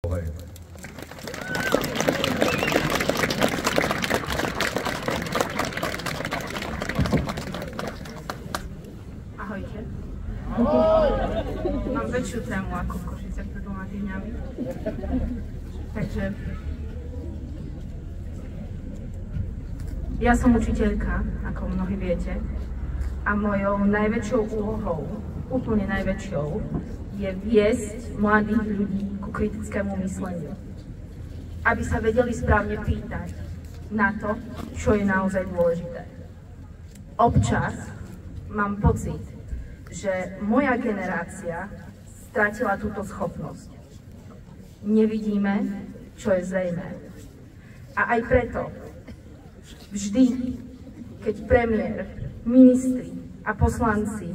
Ahojte. Mám väčšiu tému ako v Košiciach pred 2 týždňami. Takže ja som učiteľka, ako mnohí viete, a mojou najväčšou úlohou, úplne najväčšou, je viesť mladých ľudí ku kritickému mysleniu. Aby sa vedeli správne pýtať na to, čo je naozaj dôležité. Občas mám pocit, že moja generácia stratila túto schopnosť. Nevidíme, čo je zrejmé. A aj preto vždy, keď premiér, ministri a poslanci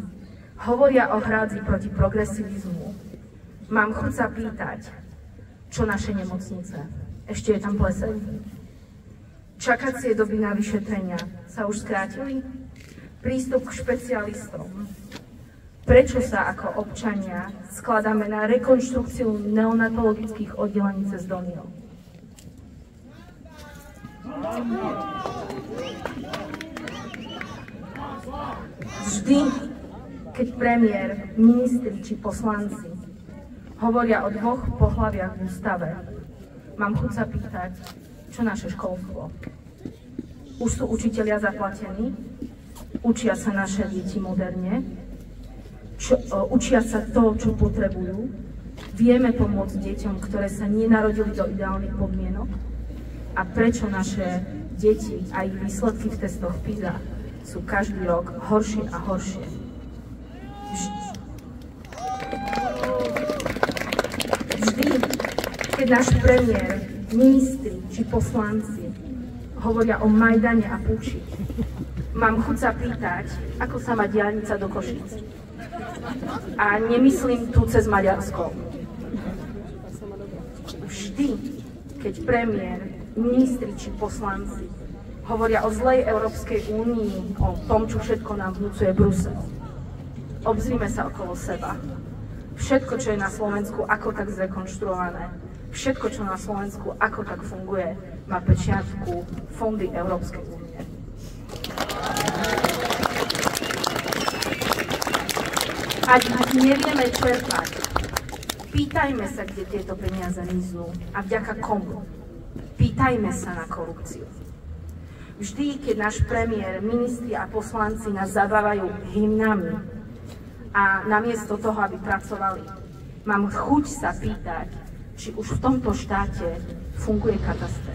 hovoria o hrádzi proti progresivizmu, mám chuť sa pýtať, čo naše nemocnice? Ešte je tam pleseň? Čakacie doby na vyšetrenia sa už skrátili? Prístup k špecialistom? Prečo sa ako občania skladáme na rekonštrukciu neonatologických oddelení cez Dolnino? Vždy, keď premiér, ministri či poslanci hovoria o 2 pohlaviach v ústave, mám chuť sa pýtať, čo naše školstvo? Už sú učitelia zaplatení? Učia sa naše deti moderne? Učia sa to, čo potrebujú? Vieme pomôcť deťom, ktoré sa nenarodili do ideálnych podmienok? A prečo naše deti a ich výsledky v testoch PISA sú každý rok horšie a horšie? Vždy, keď náš premiér, ministri či poslanci hovoria o Majdane a Puči, mám chuť sa pýtať, ako sa má diaľnica do Košíc. A nemyslím tu cez Maďarsko. Vždy, keď premiér, ministri či poslanci hovoria o zlej Európskej únii, o tom, čo všetko nám vnúcuje Brusel, obzrime sa okolo seba. Všetko, čo je na Slovensku ako tak zrekonštruované, všetko, čo na Slovensku ako tak funguje, má pečiatku fondy Európskej únie. Ak nevieme čerpať, pýtajme sa, kde tieto peniaze miznú a vďaka komu. Pýtajme sa na korupciu. Vždy, keď náš premiér, ministri a poslanci nás zabávajú hymnami a namiesto toho, aby pracovali, mám chuť sa pýtať, či už v tomto štáte funguje kataster.